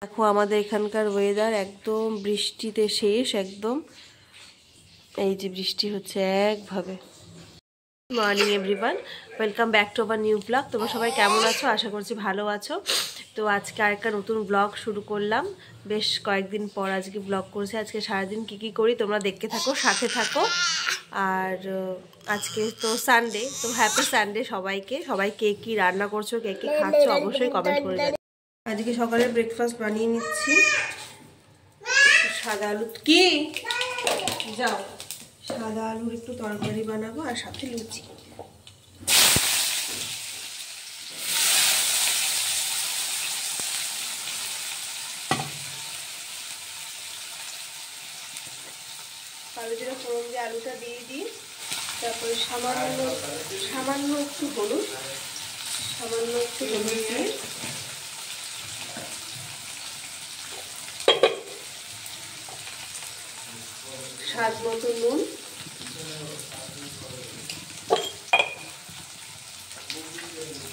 দেখো আমাদের এখানকার ওয়েদার একদম বৃষ্টিতে শেষ একদম। এই যে বৃষ্টি হচ্ছে একভাবে। Morning everyone, welcome back to our new blog. তোমরা সবাই কেমন আছো? আশা করছি ভালো আছো। তো আজকে আরেকটা নতুন ব্লগ শুরু করলাম। বেশ কয়েকদিন পর আজকে ব্লগ করছি। আজকে সারাদিন কি করি তোমরা দেখতে থাকো, সাথে থাকো। আর আজকে তো সানডে, তো হ্যাপি সানডে সবাইকে। সবাই কে কি রান্না করছো, কে কি খাচ্ছ অবশ্যই কমেন্ট করে জানাও। আজকে সকালে ব্রেকফাস্ট বানিয়ে নিচ্ছি। সাদা আলু কি যাও, সাদা আলুর একটু তরকারি বানাবো আর সাথে লুচি। আলু যেটা ফোড়ন দিয়ে আলুটা দিয়ে দিই, তারপরে সামান্য একটু হলুদ দিয়ে স্বাদ মতো নুন,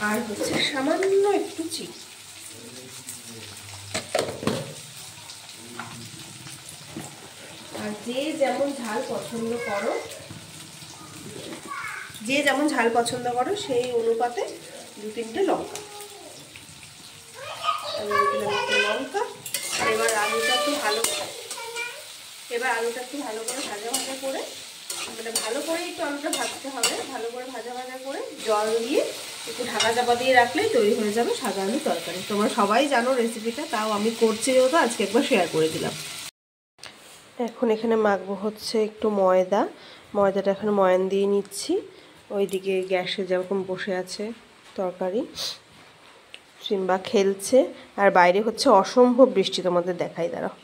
আর হচ্ছে সামান্য একটু চিনি। আর যে যেমন ঝাল পছন্দ করো সেই অনুপাতে 2-3টে লঙ্কা। লঙ্কা। এবার আলুটা একটু ভালো করে ভাজা করে, মানে ভালো করে একটু আলুটা ভাজতে হবে। ভালো করে ভাজা করে জল দিয়ে একটু ঢাকা চাপা দিয়ে রাখলেই তৈরি হয়ে যাবে সাদা আলু তরকারি। তোমরা সবাই জানো রেসিপিটা, তাও আমি করছি যেহেতু আজকে একবার শেয়ার করে দিলাম। এখন এখানে মাখবো হচ্ছে একটু ময়দাটা এখন ময়ান দিয়ে নিচ্ছি। ওইদিকে গ্যাসে যেরকম বসে আছে তরকারি, সিম্বা খেলছে। আর বাইরে হচ্ছে অসম্ভব বৃষ্টি, তোমাদের দেখাই দাঁড়াও।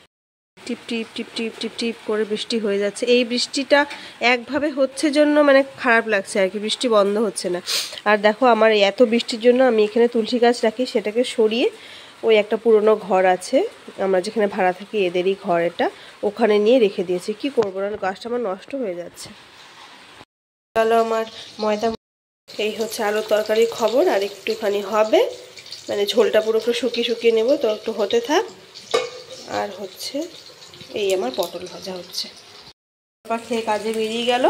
টিপ টিপ টিপ টিপ টিপ টিপ করে বৃষ্টি হয়ে যাচ্ছে। এই বৃষ্টিটা একভাবে হচ্ছে জন্য মানে খারাপ লাগছে আর কি, বৃষ্টি বন্ধ হচ্ছে না। আর দেখো আমার এত বৃষ্টির জন্য আমি এখানে তুলসী গাছ রাখি, সেটাকে সরিয়ে ওই একটা পুরনো ঘর আছে, আমরা যেখানে ভাড়া থাকি এদেরই ঘর এটা, ওখানে নিয়ে রেখে দিয়েছি। কি করবো না, গাছটা আমার নষ্ট হয়ে যাচ্ছে। চলো আমার ময়দা, এই হচ্ছে আলুর তরকারির খবর। আর একটুখানি হবে, মানে ঝোলটা পুরো শুকিয়ে নেবো, তো একটু হতে থাক। আর হচ্ছে এই আমার পটল ভাজা হচ্ছে। বাবা খেয়ে কাজে বেরিয়ে গেল।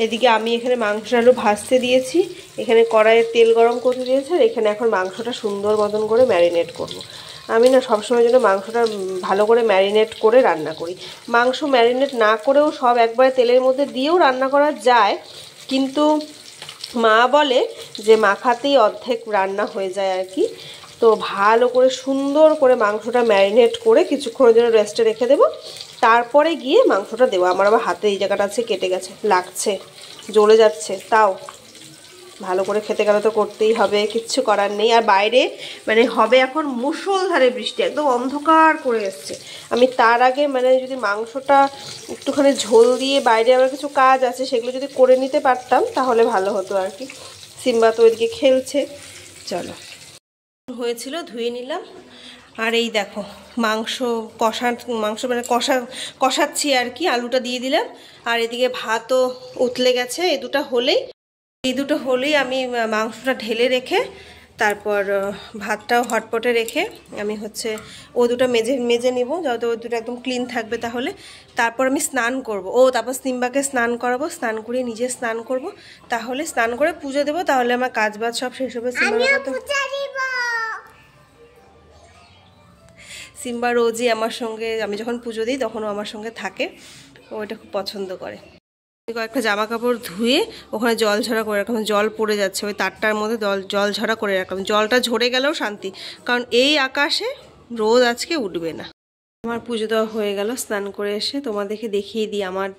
এদিকে আমি এখানে মাংস আলু ভাজতে দিয়েছি, এখানে কড়াইয়ে তেল গরম করতে দিয়েছে। আর এখানে এখন মাংসটা সুন্দর মতন করে ম্যারিনেট করব। আমি না সবসময় জন্য মাংসটা ভালো করে ম্যারিনেট করে রান্না করি। মাংস ম্যারিনেট না করেও সব একবারে তেলের মধ্যে দিয়েও রান্না করা যায়, কিন্তু মা বলে যে মাখাতেই অর্ধেক রান্না হয়ে যায় আর কি। তো ভালো করে সুন্দর করে মাংসটা ম্যারিনেট করে কিছুক্ষণের জন্য রেস্টে রেখে দেবো, তারপরে গিয়ে মাংসটা দেবো। আমার আবার হাতে এই জায়গাটা আছে, কেটে গেছে, লাগছে, জ্বলে যাচ্ছে, তাও ভালো করে খেতে গেলে তো করতেই হবে, কিচ্ছু করার নেই। আর বাইরে মানে হবে এখন মুষলধারে বৃষ্টি, একদম অন্ধকার করে এসছে। আমি তার আগে মানে যদি মাংসটা একটুখানি ঝোল দিয়ে, বাইরে আমার কিছু কাজ আছে সেগুলো যদি করে নিতে পারতাম তাহলে ভালো হতো আর কি। সিম্বা তো ওইদিকে খেলছে। চলো, হয়েছিল ধুয়ে নিলাম। আর এই দেখো মাংস মানে কষাচ্ছি আর কি, আলুটা দিয়ে দিলাম। আর এদিকে ভাতও উতলে গেছে। এই দুটো হলেই আমি মাংসটা ঢেলে রেখে, তারপর ভাতটাও হটপটে রেখে আমি হচ্ছে ও দুটো মেজে নিব, যাতে ওই দুটো একদম ক্লিন থাকবে। তারপর আমি স্নান করব, তারপর সিম্বাকে স্নান করাবো, স্নান করিয়ে নিজে স্নান করব, তাহলে স্নান করে পুজো দেবো, তাহলে আমার কাজ বাজ সব শেষ হবে। সিম্বা রোজই আমার সঙ্গে, আমি যখন পুজো দিই তখন ও আমার সঙ্গে থাকে, ও এটা খুব পছন্দ করে। কয়েকটা জামা কাপড় ধুয়ে ওখানে জল ঝরা করে রাখলাম, জল পড়ে যাচ্ছে ওই তারটার মধ্যে, জল ঝরা করে রাখলাম। জলটা ঝরে গেলেও শান্তি, কারণ এই আকাশে রোদ আজকে উঠবে না। আমার পুজো দেওয়া হয়ে গেল। স্নান করে এসে তোমাদেরকে দেখিয়ে দিই, আমার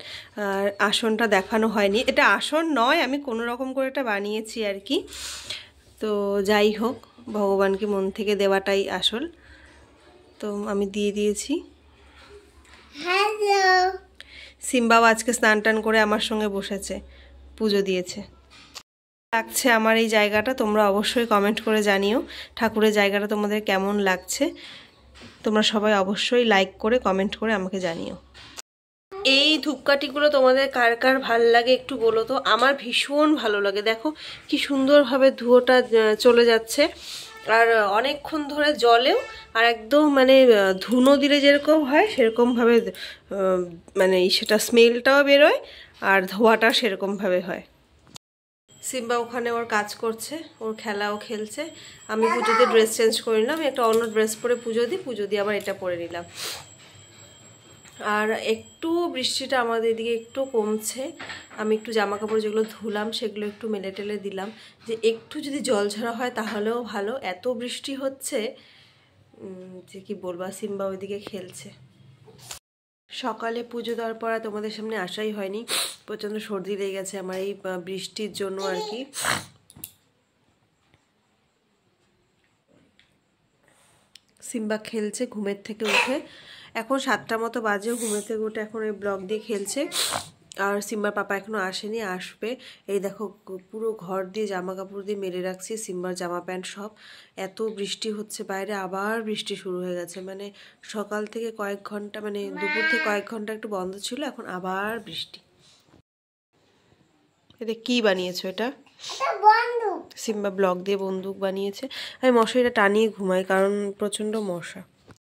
আসনটা দেখানো হয়নি। এটা আসন নয়, আমি কোনো রকম করে এটা বানিয়েছি আর কি। তো যাই হোক, ভগবানকে মন থেকে দেওয়াটাই আসল। তো আমি দিয়ে দিয়েছি। হ্যালো, সিম্বাও আজকে স্নান টান করে আমার সঙ্গে বসেছে, পুজো দিয়েছে। লাগছে আমার এই জায়গাটা তোমরা অবশ্যই কমেন্ট করে জানিও, ঠাকুরের জায়গাটা তোমাদের কেমন লাগছে। তোমরা সবাই অবশ্যই লাইক করে কমেন্ট করে আমাকে জানিও। এই ধূপকাঠিগুলো তোমাদের কার কার ভাল লাগে একটু বলো তো। আমার ভীষণ ভালো লাগে। দেখো কি সুন্দরভাবে ধুয়োটা চলে যাচ্ছে, আর অনেকক্ষণ ধরে জলেও আর একদম মানে ধুনো দিলে যেরকম হয় সেরকমভাবে মানে সেটা স্মেলটাও বেরোয় আর ধোয়াটা সেরকমভাবে হয়। সিম্বা ওখানে ওর কাজ করছে, ওর খেলাও খেলছে। আমি পুজোতে ড্রেস চেঞ্জ করে নিলাম, একটা অন্য ড্রেস পরে পুজো দিই আবার এটা পরে নিলাম। আর একটু বৃষ্টিটা আমাদের এদিকে একটু কমছে। আমি একটু জামা কাপড় যেগুলো ধুলাম সেগুলো একটু মেলে টেলে দিলাম, যে একটু যদি জল ঝরা হয় তাহলেও ভালো। এত বৃষ্টি হচ্ছে যে কি বলবো। সিম্বা ওইদিকে খেলছে। সকালে পুজো দেওয়ার পর তোমাদের সামনে আসাই হয়নি, প্রচণ্ড সর্দি লেগে গেছে আমার এই বৃষ্টির জন্য আর কি। সিম্বা খেলছে ঘুমের থেকে উঠে, এখন 7টা মতো বাজেও ঘুমের থেকে উঠে এখন এই ব্লক দিয়ে খেলছে। আর সিম্বার পাপা এখনো আসেনি, আসবে। এই দেখো পুরো ঘর দিয়ে জামা কাপড় দিয়ে মেলে রাখছি, সিম্বার জামা প্যান্ট সব। এত বৃষ্টি হচ্ছে বাইরে, আবার বৃষ্টি শুরু হয়ে গেছে। মানে সকাল থেকে কয়েক ঘন্টা, মানে দুপুর থেকে কয়েক ঘন্টা একটু বন্ধ ছিল, এখন আবার বৃষ্টি। এটা কি বানিয়েছো? এটা সিম্বা ব্লক দিয়ে বন্দুক বানিয়েছে। আমি মশারিটা টানিয়ে ঘুমাই কারণ প্রচণ্ড মশা।